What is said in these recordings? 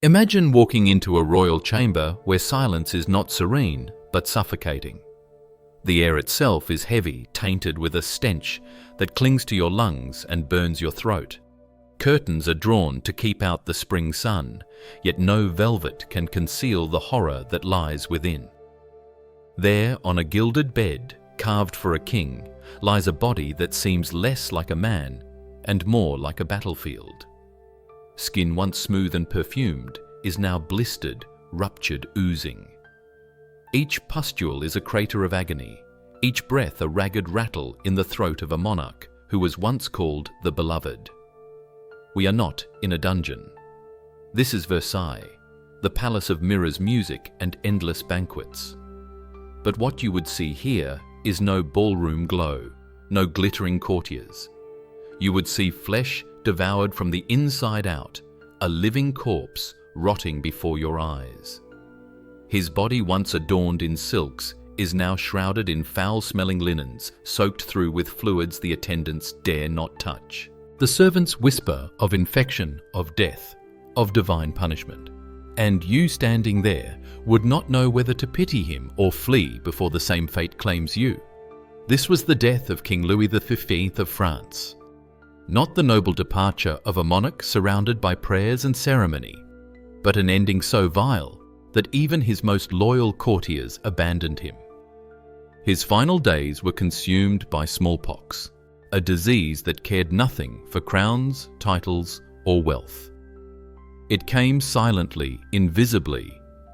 Imagine walking into a royal chamber where silence is not serene, but suffocating. The air itself is heavy, tainted with a stench that clings to your lungs and burns your throat. Curtains are drawn to keep out the spring sun, yet no velvet can conceal the horror that lies within. There, on a gilded bed, carved for a king, lies a body that seems less like a man and more like a battlefield. Skin once smooth and perfumed is now blistered, ruptured, oozing. Each pustule is a crater of agony, each breath a ragged rattle in the throat of a monarch who was once called the Beloved. We are not in a dungeon. This is Versailles, the palace of mirrors, music, and endless banquets. But what you would see here is no ballroom glow, no glittering courtiers. You would see flesh devoured from the inside out, a living corpse rotting before your eyes. His body, once adorned in silks, is now shrouded in foul-smelling linens, soaked through with fluids the attendants dare not touch. The servants whisper of infection, of death, of divine punishment. And you standing there would not know whether to pity him or flee before the same fate claims you. This was the death of King Louis XV of France. Not the noble departure of a monarch surrounded by prayers and ceremony, but an ending so vile that even his most loyal courtiers abandoned him. His final days were consumed by smallpox, a disease that cared nothing for crowns, titles, or wealth. It came silently, invisibly,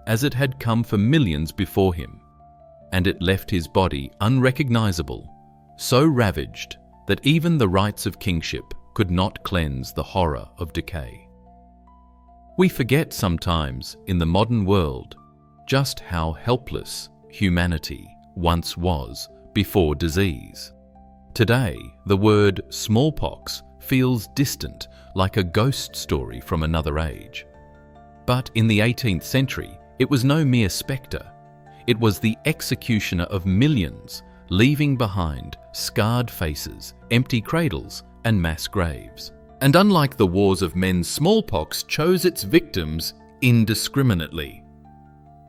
as it had come for millions before him, and it left his body unrecognizable, so ravaged that even the rites of kingship could not cleanse the horror of decay. We forget sometimes in the modern world just how helpless humanity once was before disease. Today, the word smallpox feels distant, like a ghost story from another age. But in the 18th century, it was no mere spectre. It was the executioner of millions, leaving behind scarred faces, empty cradles, and mass graves. And unlike the wars of men, smallpox chose its victims indiscriminately.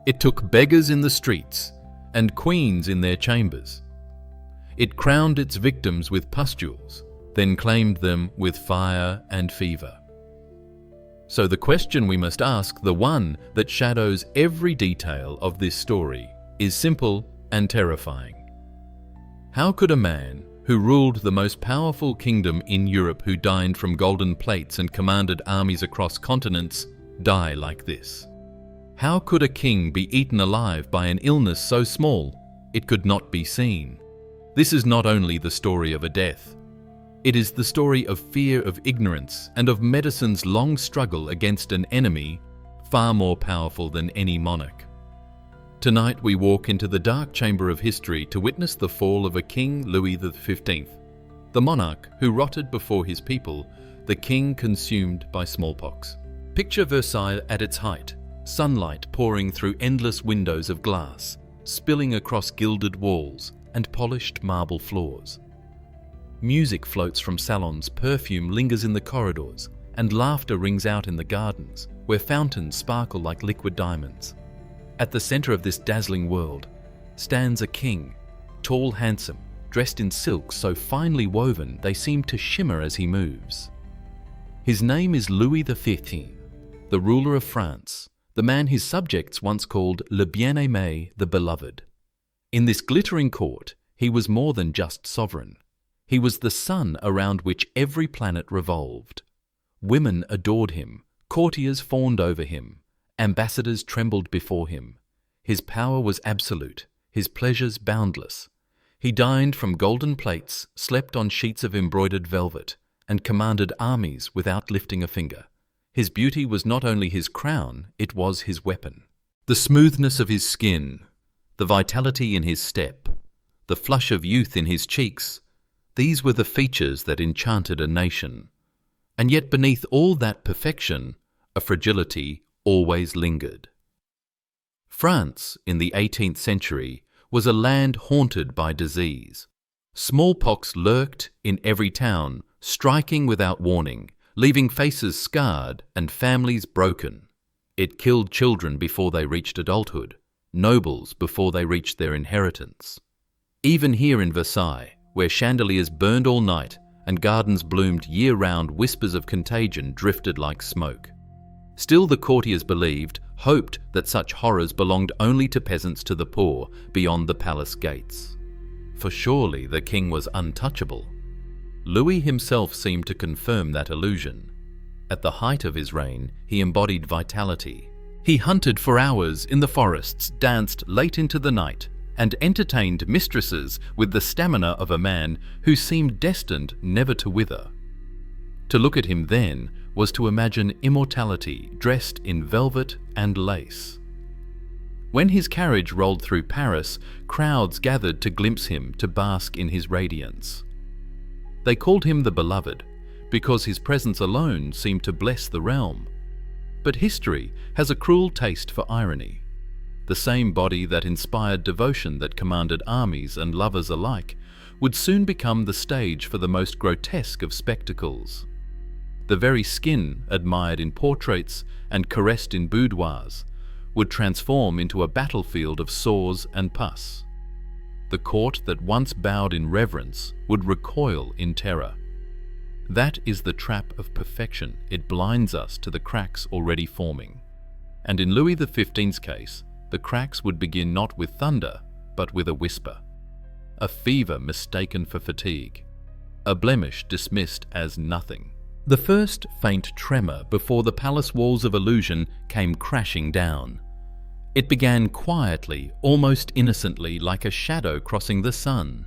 It took beggars in the streets and queens in their chambers. It crowned its victims with pustules, then claimed them with fire and fever. So the question we must ask, the one that shadows every detail of this story, is simple and terrifying. How could a man who ruled the most powerful kingdom in Europe, who dined from golden plates and commanded armies across continents, die like this? How could a king be eaten alive by an illness so small it could not be seen? This is not only the story of a death. It is the story of fear, of ignorance, and of medicine's long struggle against an enemy far more powerful than any monarch. Tonight we walk into the dark chamber of history to witness the fall of a King Louis XV, the monarch who rotted before his people, the king consumed by smallpox. Picture Versailles at its height, sunlight pouring through endless windows of glass, spilling across gilded walls and polished marble floors. Music floats from salons, perfume lingers in the corridors, and laughter rings out in the gardens, where fountains sparkle like liquid diamonds. At the center of this dazzling world stands a king, tall, handsome, dressed in silks so finely woven they seem to shimmer as he moves. His name is Louis XV, the ruler of France, the man his subjects once called Le Bien-Aimé, the Beloved. In this glittering court, he was more than just sovereign. He was the sun around which every planet revolved. Women adored him, courtiers fawned over him, ambassadors trembled before him. His power was absolute, his pleasures boundless. He dined from golden plates, slept on sheets of embroidered velvet, and commanded armies without lifting a finger. His beauty was not only his crown, it was his weapon. The smoothness of his skin, the vitality in his step, the flush of youth in his cheeks, these were the features that enchanted a nation. And yet beneath all that perfection, a fragility always lingered. France, in the 18th century, was a land haunted by disease. Smallpox lurked in every town, striking without warning, leaving faces scarred and families broken. It killed children before they reached adulthood, nobles before they reached their inheritance. Even here in Versailles, where chandeliers burned all night and gardens bloomed year-round, whispers of contagion drifted like smoke. Still the courtiers believed, hoped that such horrors belonged only to peasants, to the poor, beyond the palace gates. For surely the king was untouchable. Louis himself seemed to confirm that illusion. At the height of his reign, he embodied vitality. He hunted for hours in the forests, danced late into the night, and entertained mistresses with the stamina of a man who seemed destined never to wither. To look at him then was to imagine immortality dressed in velvet and lace. When his carriage rolled through Paris, crowds gathered to glimpse him, to bask in his radiance. They called him the Beloved, because his presence alone seemed to bless the realm. But history has a cruel taste for irony. The same body that inspired devotion, that commanded armies and lovers alike, would soon become the stage for the most grotesque of spectacles. The very skin admired in portraits and caressed in boudoirs would transform into a battlefield of sores and pus. The court that once bowed in reverence would recoil in terror. That is the trap of perfection. It blinds us to the cracks already forming. And in Louis XV's case, the cracks would begin not with thunder, but with a whisper. A fever mistaken for fatigue. A blemish dismissed as nothing. The first faint tremor before the palace walls of illusion came crashing down. It began quietly, almost innocently, like a shadow crossing the sun.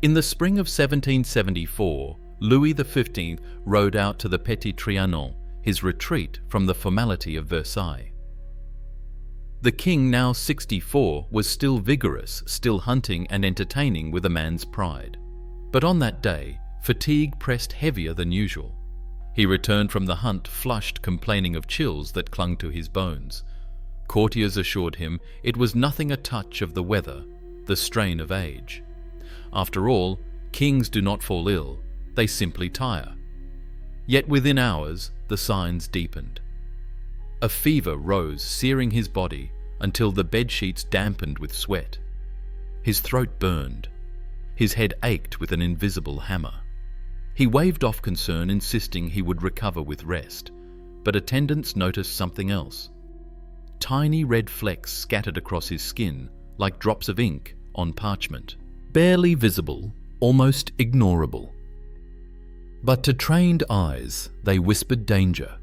In the spring of 1774, Louis XV rode out to the Petit Trianon, his retreat from the formality of Versailles. The king, now 64, was still vigorous, still hunting and entertaining with a man's pride. But on that day, fatigue pressed heavier than usual. He returned from the hunt flushed, complaining of chills that clung to his bones. Courtiers assured him it was nothing, a touch of the weather, the strain of age. After all, kings do not fall ill, they simply tire. Yet within hours, the signs deepened. A fever rose, searing his body until the bedsheets dampened with sweat. His throat burned. His head ached with an invisible hammer. He waved off concern, insisting he would recover with rest. But attendants noticed something else. Tiny red flecks scattered across his skin like drops of ink on parchment. Barely visible, almost ignorable. But to trained eyes, they whispered danger.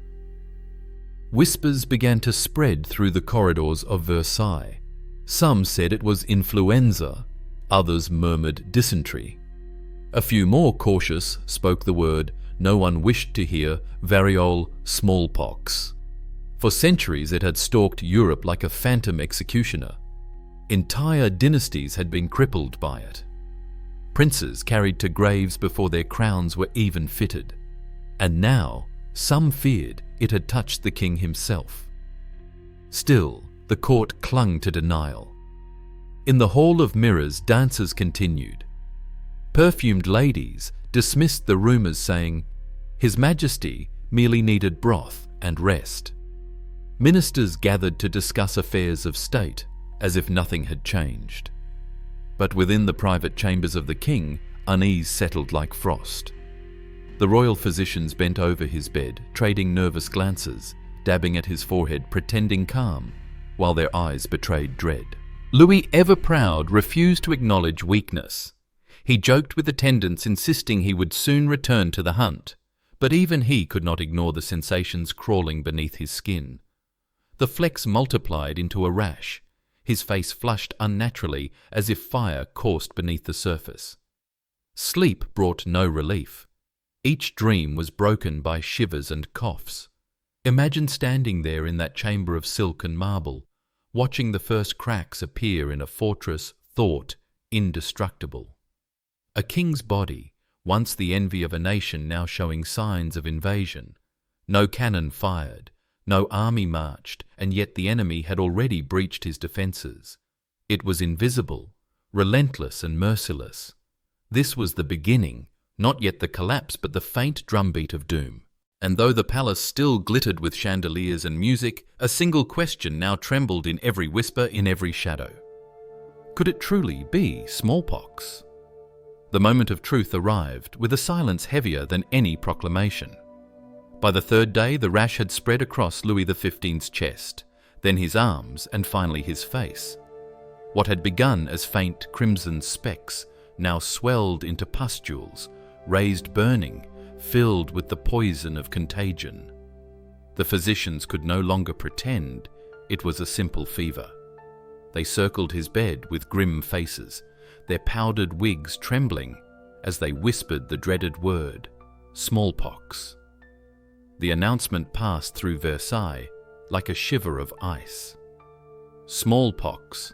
Whispers began to spread through the corridors of Versailles. Some said it was influenza, others murmured dysentery. A few more cautious spoke the word no one wished to hear, variole, smallpox. For centuries it had stalked Europe like a phantom executioner. Entire dynasties had been crippled by it. Princes carried to graves before their crowns were even fitted. And now, some feared it had touched the king himself. Still, the court clung to denial. In the Hall of Mirrors, dances continued. Perfumed ladies dismissed the rumors, saying, His Majesty merely needed broth and rest. Ministers gathered to discuss affairs of state, as if nothing had changed. But within the private chambers of the king, unease settled like frost. The royal physicians bent over his bed, trading nervous glances, dabbing at his forehead, pretending calm, while their eyes betrayed dread. Louis, ever proud, refused to acknowledge weakness. He joked with attendants, insisting he would soon return to the hunt, but even he could not ignore the sensations crawling beneath his skin. The flecks multiplied into a rash. His face flushed unnaturally, as if fire coursed beneath the surface. Sleep brought no relief. Each dream was broken by shivers and coughs. Imagine standing there in that chamber of silk and marble, watching the first cracks appear in a fortress thought indestructible. A king's body, once the envy of a nation, now showing signs of invasion. No cannon fired, no army marched, and yet the enemy had already breached his defences. It was invisible, relentless and merciless. This was the beginning, not yet the collapse, but the faint drumbeat of doom. And though the palace still glittered with chandeliers and music, a single question now trembled in every whisper, in every shadow. Could it truly be smallpox? The moment of truth arrived, with a silence heavier than any proclamation. By the third day, the rash had spread across Louis XV's chest, then his arms, and finally his face. What had begun as faint crimson specks now swelled into pustules, raised burning, filled with the poison of contagion. The physicians could no longer pretend it was a simple fever. They circled his bed with grim faces, their powdered wigs trembling as they whispered the dreaded word, smallpox. The announcement passed through Versailles like a shiver of ice. Smallpox.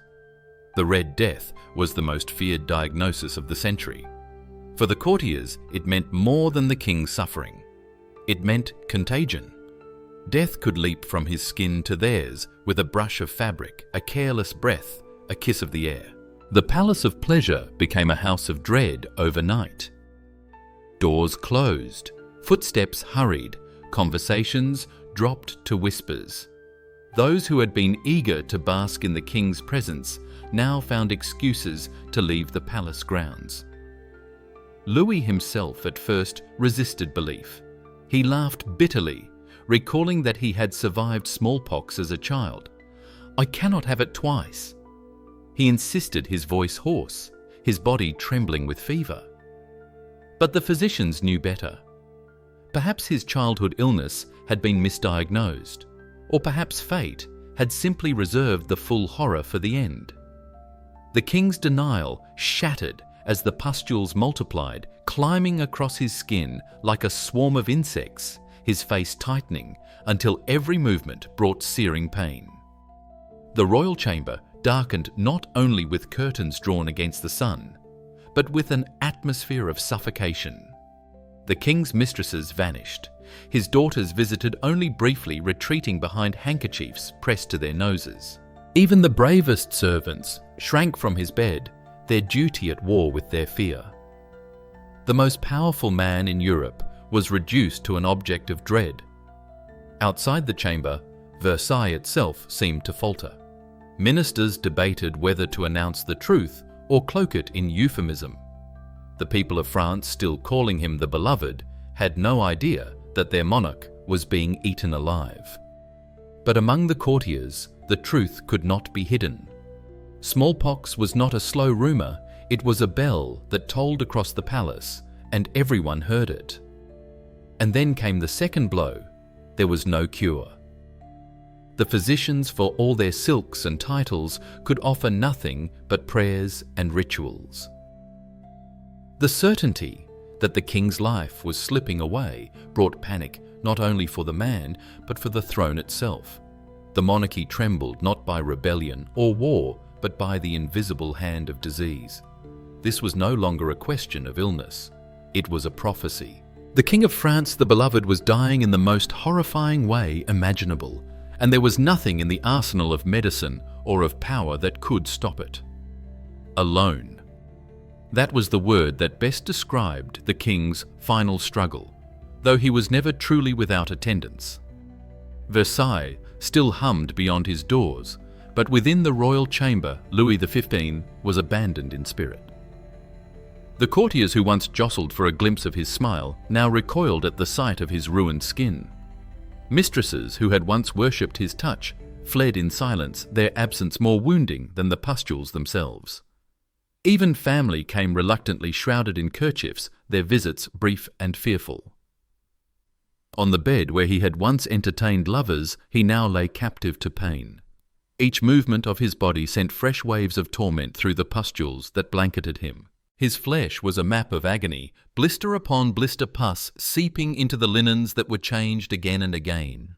The Red Death was the most feared diagnosis of the century. For the courtiers, it meant more than the king's suffering. It meant contagion. Death could leap from his skin to theirs with a brush of fabric, a careless breath, a kiss of the air. The palace of pleasure became a house of dread overnight. Doors closed, footsteps hurried, conversations dropped to whispers. Those who had been eager to bask in the king's presence now found excuses to leave the palace grounds. Louis himself at first resisted belief. He laughed bitterly, recalling that he had survived smallpox as a child. "I cannot have it twice." He insisted, his voice hoarse, his body trembling with fever. But the physicians knew better. Perhaps his childhood illness had been misdiagnosed, or perhaps fate had simply reserved the full horror for the end. The king's denial shattered as the pustules multiplied, climbing across his skin like a swarm of insects, his face tightening until every movement brought searing pain. The royal chamber darkened not only with curtains drawn against the sun, but with an atmosphere of suffocation. The king's mistresses vanished. His daughters visited only briefly, retreating behind handkerchiefs pressed to their noses. Even the bravest servants shrank from his bed, their duty at war with their fear. The most powerful man in Europe was reduced to an object of dread. Outside the chamber, Versailles itself seemed to falter. Ministers debated whether to announce the truth or cloak it in euphemism. The people of France, still calling him the beloved, had no idea that their monarch was being eaten alive. But among the courtiers, the truth could not be hidden. Smallpox was not a slow rumor, it was a bell that tolled across the palace, and everyone heard it. And then came the second blow. There was no cure. The physicians, for all their silks and titles, could offer nothing but prayers and rituals. The certainty that the king's life was slipping away brought panic not only for the man, but for the throne itself. The monarchy trembled not by rebellion or war, but by the invisible hand of disease. This was no longer a question of illness. It was a prophecy. The King of France, the beloved, was dying in the most horrifying way imaginable, and there was nothing in the arsenal of medicine or of power that could stop it. Alone. That was the word that best described the king's final struggle, though he was never truly without attendants. Versailles still hummed beyond his doors, but within the royal chamber, Louis XV was abandoned in spirit. The courtiers who once jostled for a glimpse of his smile now recoiled at the sight of his ruined skin. Mistresses who had once worshipped his touch fled in silence, their absence more wounding than the pustules themselves. Even family came reluctantly shrouded in kerchiefs, their visits brief and fearful. On the bed where he had once entertained lovers, he now lay captive to pain. Each movement of his body sent fresh waves of torment through the pustules that blanketed him. His flesh was a map of agony, blister upon blister pus seeping into the linens that were changed again and again,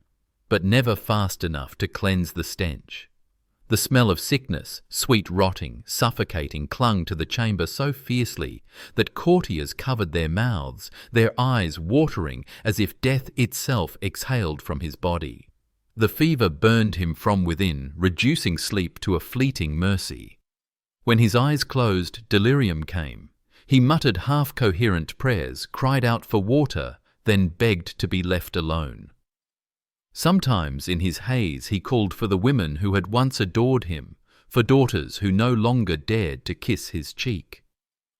but never fast enough to cleanse the stench. The smell of sickness, sweet rotting, suffocating, clung to the chamber so fiercely that courtiers covered their mouths, their eyes watering as if death itself exhaled from his body. The fever burned him from within, reducing sleep to a fleeting mercy. When his eyes closed, delirium came. He muttered half-coherent prayers, cried out for water, then begged to be left alone. Sometimes in his haze he called for the women who had once adored him, for daughters who no longer dared to kiss his cheek.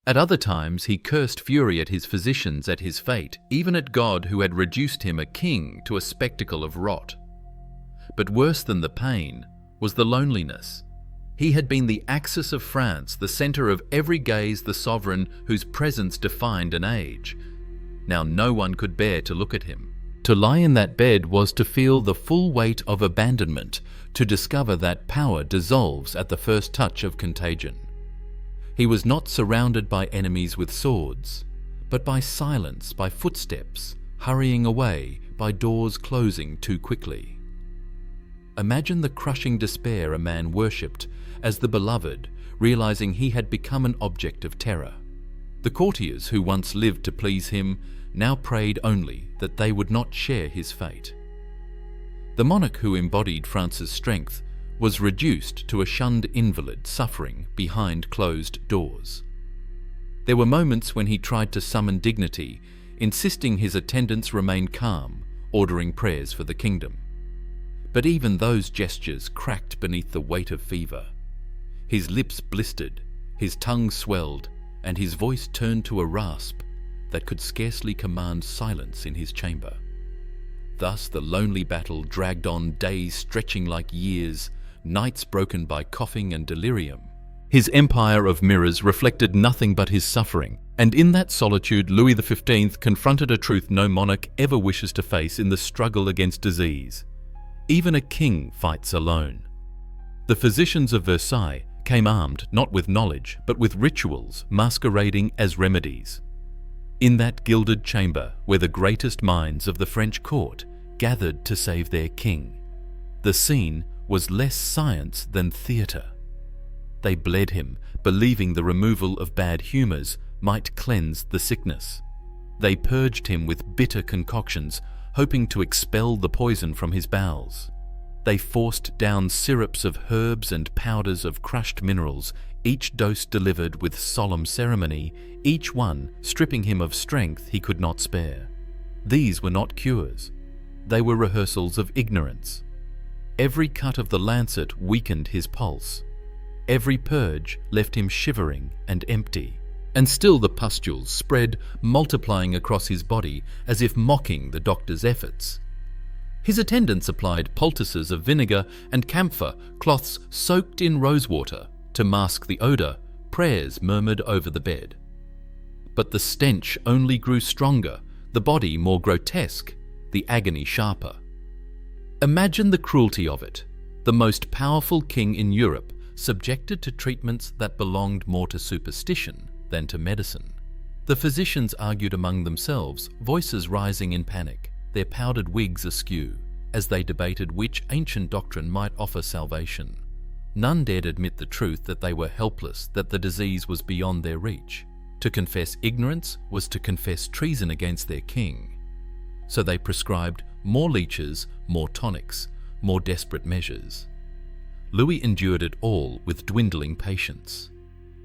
At other times he cursed fury at his physicians, at his fate, even at God who had reduced him a king to a spectacle of rot. But worse than the pain was the loneliness. He had been the axis of France, the centre of every gaze, the sovereign whose presence defined an age. Now no one could bear to look at him. To lie in that bed was to feel the full weight of abandonment, to discover that power dissolves at the first touch of contagion. He was not surrounded by enemies with swords, but by silence, by footsteps hurrying away, by doors closing too quickly. Imagine the crushing despair a man worshipped as the beloved, realizing he had become an object of terror. The courtiers who once lived to please him now prayed only that they would not share his fate. The monarch who embodied France's strength was reduced to a shunned invalid suffering behind closed doors. There were moments when he tried to summon dignity, insisting his attendants remain calm, ordering prayers for the kingdom. But even those gestures cracked beneath the weight of fever. His lips blistered, his tongue swelled, and his voice turned to a rasp that could scarcely command silence in his chamber. Thus the lonely battle dragged on, days stretching like years, nights broken by coughing and delirium. His empire of mirrors reflected nothing but his suffering, and in that solitude Louis XV confronted a truth no monarch ever wishes to face in the struggle against disease. Even a king fights alone. The physicians of Versailles came armed not with knowledge, but with rituals masquerading as remedies. In that gilded chamber where the greatest minds of the French court gathered to save their king, the scene was less science than theatre. They bled him, believing the removal of bad humours might cleanse the sickness. They purged him with bitter concoctions, hoping to expel the poison from his bowels. They forced down syrups of herbs and powders of crushed minerals, each dose delivered with solemn ceremony, each one stripping him of strength he could not spare. These were not cures. They were rehearsals of ignorance. Every cut of the lancet weakened his pulse. Every purge left him shivering and empty. And still the pustules spread, multiplying across his body as if mocking the doctor's efforts. His attendants applied poultices of vinegar and camphor, cloths soaked in rosewater. To mask the odour, prayers murmured over the bed. But the stench only grew stronger, the body more grotesque, the agony sharper. Imagine the cruelty of it. The most powerful king in Europe subjected to treatments that belonged more to superstition than to medicine. The physicians argued among themselves, voices rising in panic, their powdered wigs askew, as they debated which ancient doctrine might offer salvation. None dared admit the truth that they were helpless, that the disease was beyond their reach. To confess ignorance was to confess treason against their king. So they prescribed more leeches, more tonics, more desperate measures. Louis endured it all with dwindling patience.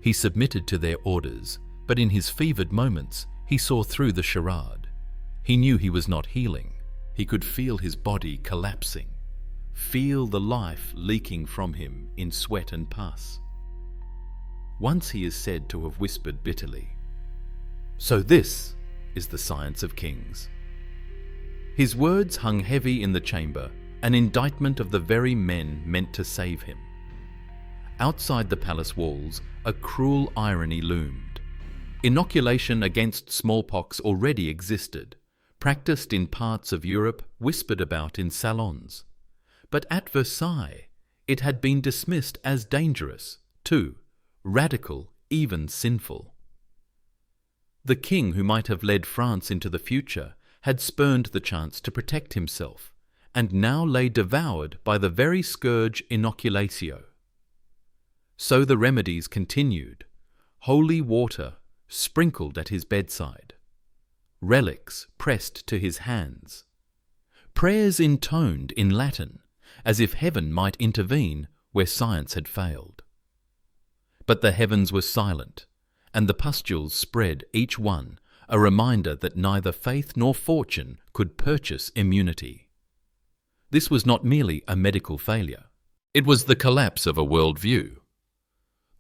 He submitted to their orders, but in his fevered moments he saw through the charade. He knew he was not healing. He could feel his body collapsing, feel the life leaking from him in sweat and pus. Once he is said to have whispered bitterly, "So this is the science of kings." His words hung heavy in the chamber, an indictment of the very men meant to save him. Outside the palace walls, a cruel irony loomed. Inoculation against smallpox already existed, practiced in parts of Europe, whispered about in salons. But at Versailles, it had been dismissed as dangerous, too, radical, even sinful. The king who might have led France into the future had spurned the chance to protect himself, and now lay devoured by the very scourge inoculatio. So the remedies continued, holy water sprinkled at his bedside, relics pressed to his hands, prayers intoned in Latin, as if heaven might intervene where science had failed. But the heavens were silent, and the pustules spread, each one a reminder that neither faith nor fortune could purchase immunity. This was not merely a medical failure. It was the collapse of a worldview.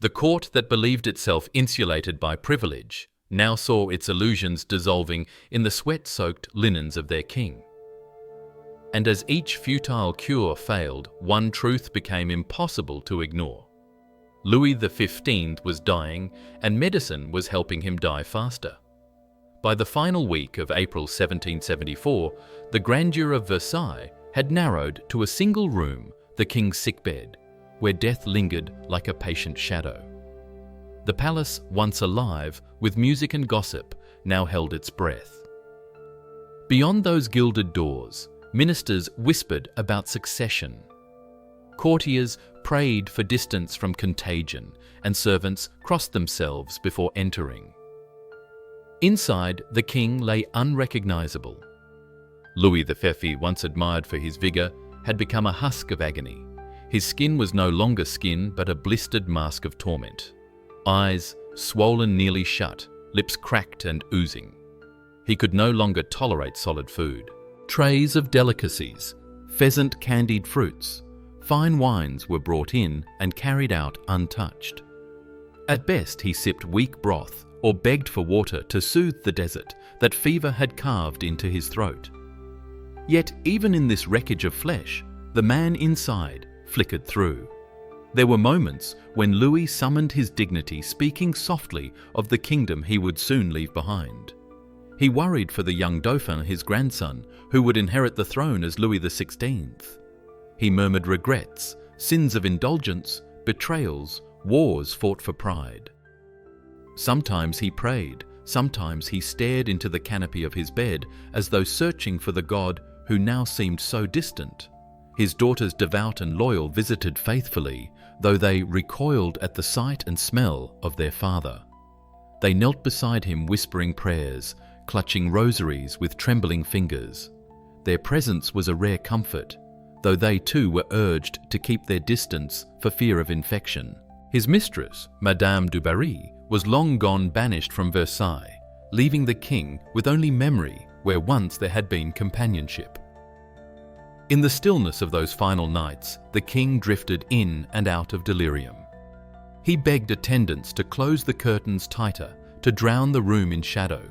The court that believed itself insulated by privilege now saw its illusions dissolving in the sweat-soaked linens of their king. And as each futile cure failed, one truth became impossible to ignore. Louis XV was dying, and medicine was helping him die faster. By the final week of April 1774, the grandeur of Versailles had narrowed to a single room, the king's sickbed, where death lingered like a patient shadow. The palace, once alive with music and gossip, now held its breath. Beyond those gilded doors, ministers whispered about succession. Courtiers prayed for distance from contagion, and servants crossed themselves before entering. Inside, the king lay unrecognizable. Louis XV, once admired for his vigor, had become a husk of agony. His skin was no longer skin, but a blistered mask of torment. Eyes swollen nearly shut, lips cracked and oozing. He could no longer tolerate solid food. Trays of delicacies, pheasant candied fruits, fine wines were brought in and carried out untouched. At best, he sipped weak broth or begged for water to soothe the desert that fever had carved into his throat. Yet even in this wreckage of flesh, the man inside flickered through. There were moments when Louis summoned his dignity, speaking softly of the kingdom he would soon leave behind. He worried for the young Dauphin, his grandson, who would inherit the throne as Louis XVI. He murmured regrets, sins of indulgence, betrayals, wars fought for pride. Sometimes he prayed, sometimes he stared into the canopy of his bed as though searching for the God who now seemed so distant. His daughters, devout and loyal, visited faithfully, though they recoiled at the sight and smell of their father. They knelt beside him whispering prayers, clutching rosaries with trembling fingers. Their presence was a rare comfort, though they too were urged to keep their distance for fear of infection. His mistress, Madame du Barry, was long gone, banished from Versailles, leaving the king with only memory where once there had been companionship. In the stillness of those final nights, the king drifted in and out of delirium. He begged attendants to close the curtains tighter, to drown the room in shadow.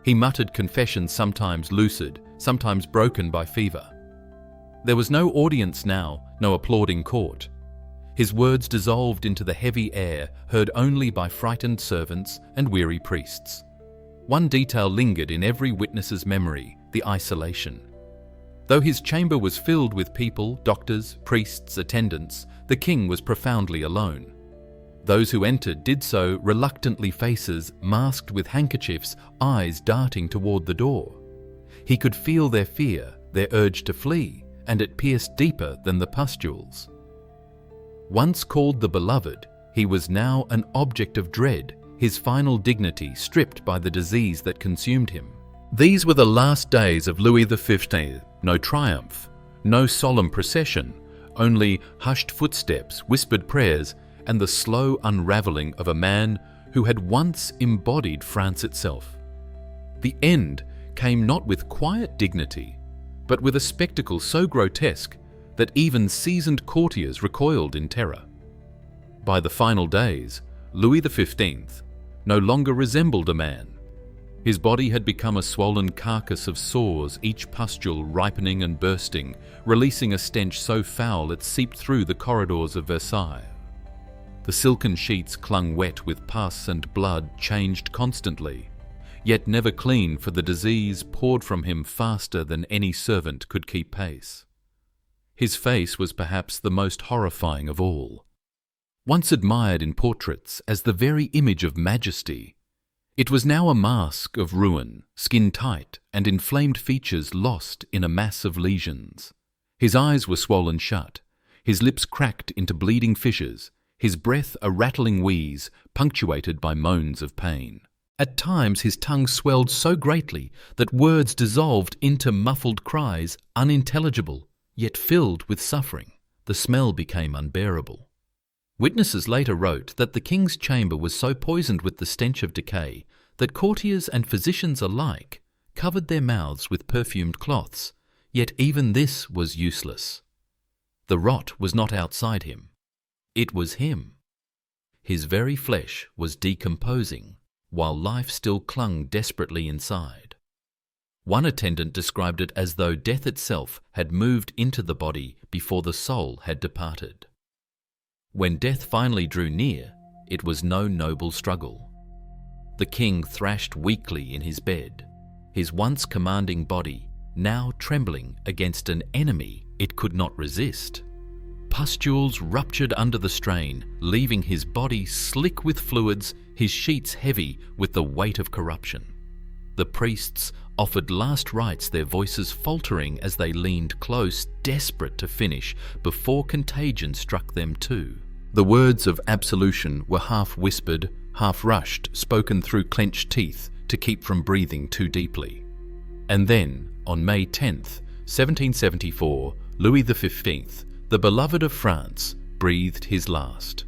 He muttered confessions, sometimes lucid, sometimes broken by fever. There was no audience now, no applauding court. His words dissolved into the heavy air, heard only by frightened servants and weary priests. One detail lingered in every witness's memory: the isolation. Though his chamber was filled with people, doctors, priests, attendants, the king was profoundly alone. Those who entered did so reluctantly, faces masked with handkerchiefs, eyes darting toward the door. He could feel their fear, their urge to flee, and it pierced deeper than the pustules. Once called the beloved, he was now an object of dread, his final dignity stripped by the disease that consumed him. These were the last days of Louis XV. No triumph, no solemn procession, only hushed footsteps, whispered prayers, and the slow unraveling of a man who had once embodied France itself. The end came not with quiet dignity, but with a spectacle so grotesque that even seasoned courtiers recoiled in terror. By the final days, Louis XV no longer resembled a man. His body had become a swollen carcass of sores, each pustule ripening and bursting, releasing a stench so foul it seeped through the corridors of Versailles. The silken sheets clung wet with pus, and blood changed constantly, yet never clean, for the disease poured from him faster than any servant could keep pace. His face was perhaps the most horrifying of all. Once admired in portraits as the very image of majesty, it was now a mask of ruin, skin tight and inflamed features lost in a mass of lesions. His eyes were swollen shut, his lips cracked into bleeding fissures, his breath a rattling wheeze punctuated by moans of pain. At times his tongue swelled so greatly that words dissolved into muffled cries, unintelligible, yet filled with suffering. The smell became unbearable. Witnesses later wrote that the king's chamber was so poisoned with the stench of decay that courtiers and physicians alike covered their mouths with perfumed cloths, yet even this was useless. The rot was not outside him. It was him. His very flesh was decomposing, while life still clung desperately inside. One attendant described it as though death itself had moved into the body before the soul had departed. When death finally drew near, it was no noble struggle. The king thrashed weakly in his bed, his once commanding body now trembling against an enemy it could not resist. Pustules ruptured under the strain, leaving his body slick with fluids, his sheets heavy with the weight of corruption. The priests offered last rites, their voices faltering as they leaned close, desperate to finish before contagion struck them too. The words of absolution were half whispered, half rushed, spoken through clenched teeth to keep from breathing too deeply. And then, on May 10th, 1774, Louis XV, the beloved of France, breathed his last.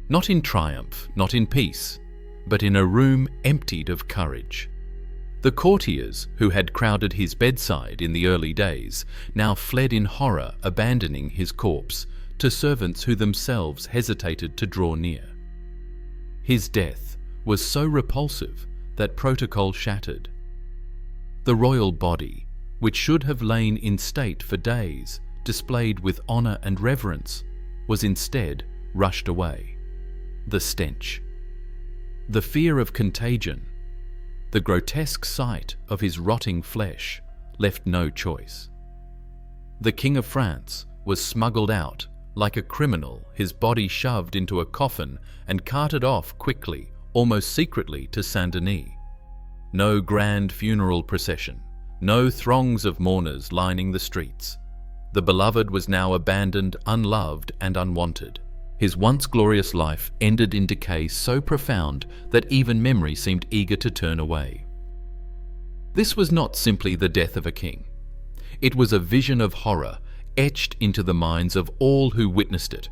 Not in triumph, not in peace, but in a room emptied of courage. The courtiers who had crowded his bedside in the early days now fled in horror, abandoning his corpse to servants who themselves hesitated to draw near. His death was so repulsive that protocol shattered. The royal body, which should have lain in state for days, displayed with honor and reverence, was instead rushed away. The stench, the fear of contagion, the grotesque sight of his rotting flesh left no choice. The King of France was smuggled out like a criminal, his body shoved into a coffin and carted off quickly, almost secretly, to Saint-Denis. No grand funeral procession, no throngs of mourners lining the streets. The beloved was now abandoned, unloved and unwanted. His once glorious life ended in decay so profound that even memory seemed eager to turn away. This was not simply the death of a king. It was a vision of horror etched into the minds of all who witnessed it.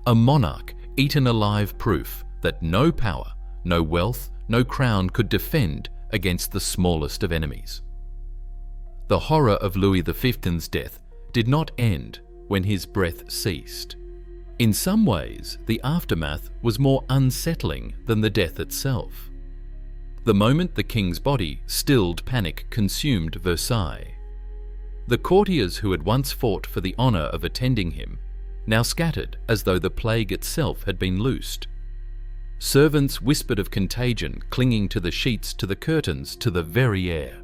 A monarch eaten alive, proof that no power, no wealth, no crown could defend against the smallest of enemies. The horror of Louis XV's death did not end when his breath ceased. In some ways, the aftermath was more unsettling than the death itself. The moment the king's body stilled panic consumed Versailles. The courtiers who had once fought for the honor of attending him now scattered as though the plague itself had been loosed. Servants whispered of contagion, clinging to the sheets, to the curtains, to the very air.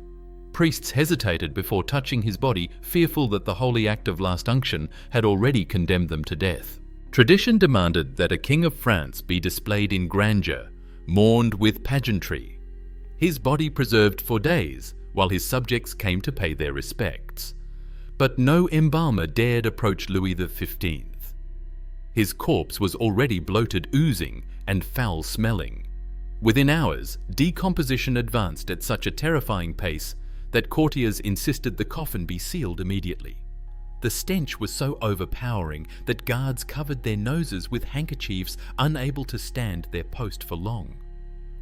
Priests hesitated before touching his body, fearful that the holy act of last unction had already condemned them to death. Tradition demanded that a king of France be displayed in grandeur, mourned with pageantry. His body preserved for days, while his subjects came to pay their respects. But no embalmer dared approach Louis XV. His corpse was already bloated, oozing, and foul-smelling. Within hours, decomposition advanced at such a terrifying pace that courtiers insisted the coffin be sealed immediately. The stench was so overpowering that guards covered their noses with handkerchiefs, unable to stand their post for long.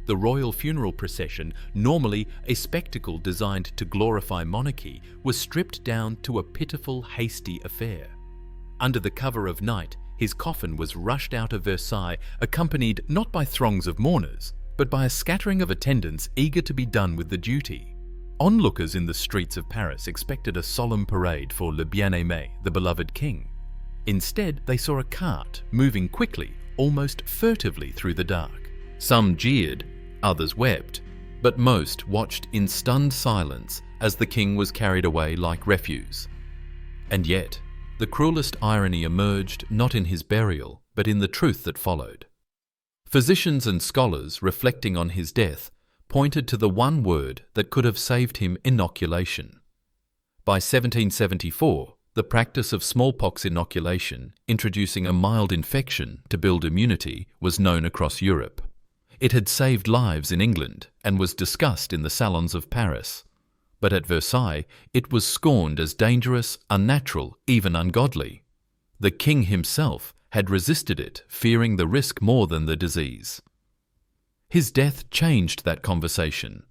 The royal funeral procession, normally a spectacle designed to glorify monarchy, was stripped down to a pitiful, hasty affair. Under the cover of night, his coffin was rushed out of Versailles, accompanied not by throngs of mourners, but by a scattering of attendants eager to be done with the duty. Onlookers in the streets of Paris expected a solemn parade for le bien-aimé, the beloved king. Instead, they saw a cart moving quickly, almost furtively through the dark. Some jeered, others wept, but most watched in stunned silence as the king was carried away like refuse. And yet, the cruelest irony emerged not in his burial, but in the truth that followed. Physicians and scholars reflecting on his death pointed to the one word that could have saved him: inoculation. By 1774, the practice of smallpox inoculation, introducing a mild infection to build immunity, was known across Europe. It had saved lives in England and was discussed in the salons of Paris. But at Versailles, it was scorned as dangerous, unnatural, even ungodly. The king himself had resisted it, fearing the risk more than the disease. His death changed that conversation.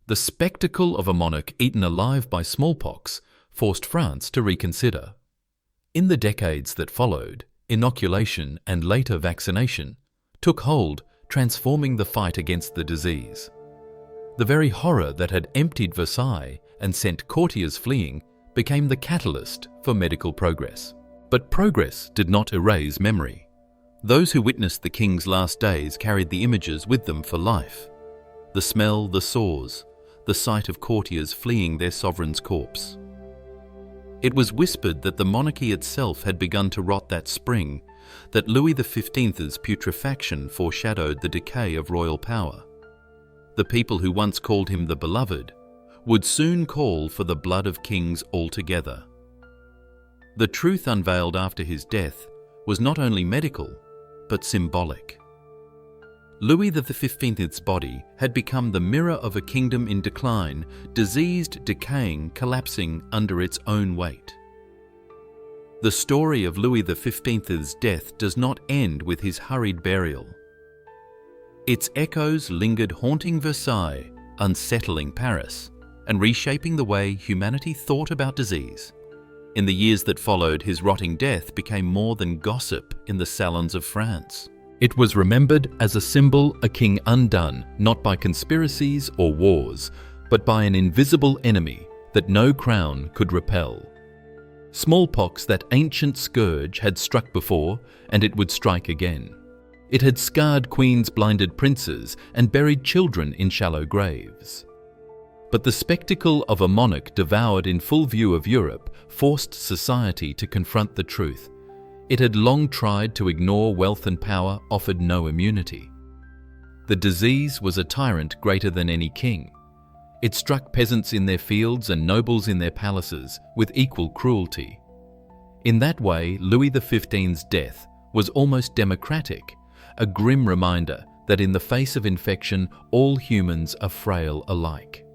The spectacle of a monarch eaten alive by smallpox forced France to reconsider. In the decades that followed, inoculation and later vaccination took hold, transforming the fight against the disease. The very horror that had emptied Versailles and sent courtiers fleeing became the catalyst for medical progress. But progress did not erase memory. Those who witnessed the king's last days carried the images with them for life. The smell, the sores, the sight of courtiers fleeing their sovereign's corpse. It was whispered that the monarchy itself had begun to rot that spring, that Louis XV's putrefaction foreshadowed the decay of royal power. The people who once called him the beloved would soon call for the blood of kings altogether. The truth unveiled after his death was not only medical, but symbolic. Louis XV's body had become the mirror of a kingdom in decline, diseased, decaying, collapsing under its own weight. The story of Louis XV's death does not end with his hurried burial. Its echoes lingered, haunting Versailles, unsettling Paris, and reshaping the way humanity thought about disease. In the years that followed, his rotting death became more than gossip in the salons of France. It was remembered as a symbol, a king undone, not by conspiracies or wars, but by an invisible enemy that no crown could repel. Smallpox, that ancient scourge, had struck before, and it would strike again. It had scarred queens, blinded princes, and buried children in shallow graves. But the spectacle of a monarch devoured in full view of Europe forced society to confront the truth. It had long tried to ignore wealth, and power offered no immunity. The disease was a tyrant greater than any king. It struck peasants in their fields and nobles in their palaces with equal cruelty. In that way, Louis XV's death was almost democratic, a grim reminder that in the face of infection, all humans are frail alike.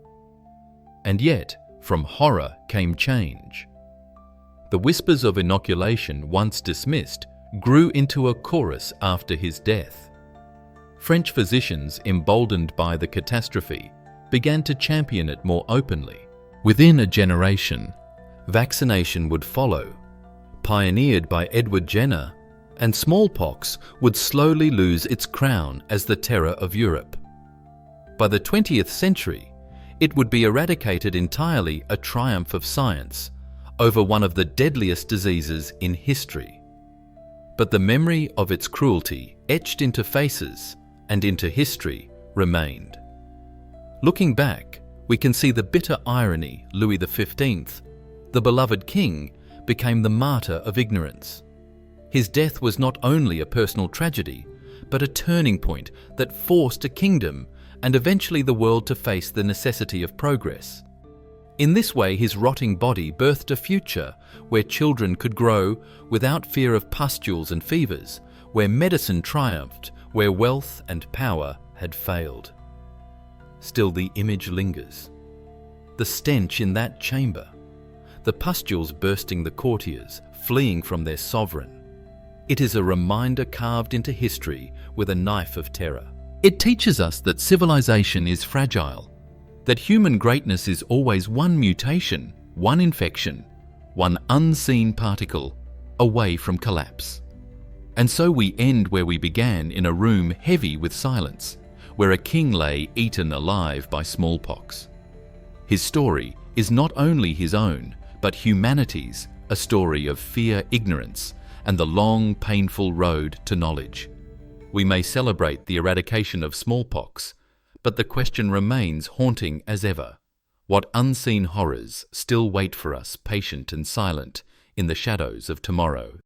And yet, from horror came change. The whispers of inoculation, once dismissed, grew into a chorus after his death. French physicians, emboldened by the catastrophe, began to champion it more openly. Within a generation, vaccination would follow, pioneered by Edward Jenner, and smallpox would slowly lose its crown as the terror of Europe. By the 20th century, it would be eradicated entirely, a triumph of science over one of the deadliest diseases in history. But the memory of its cruelty, etched into faces and into history, remained. Looking back, we can see the bitter irony. Louis XV, the beloved king, became the martyr of ignorance. His death was not only a personal tragedy, but a turning point that forced a kingdom and eventually the world to face the necessity of progress. In this way, his rotting body birthed a future where children could grow without fear of pustules and fevers, where medicine triumphed, where wealth and power had failed. Still, the image lingers. The stench in that chamber, the pustules bursting the courtiers, fleeing from their sovereign. It is a reminder carved into history with a knife of terror. It teaches us that civilization is fragile, that human greatness is always one mutation, one infection, one unseen particle away from collapse. And so we end where we began, in a room heavy with silence, where a king lay eaten alive by smallpox. His story is not only his own, but humanity's, a story of fear, ignorance, and the long, painful road to knowledge. We may celebrate the eradication of smallpox, but the question remains haunting as ever. What unseen horrors still wait for us, patient and silent, in the shadows of tomorrow?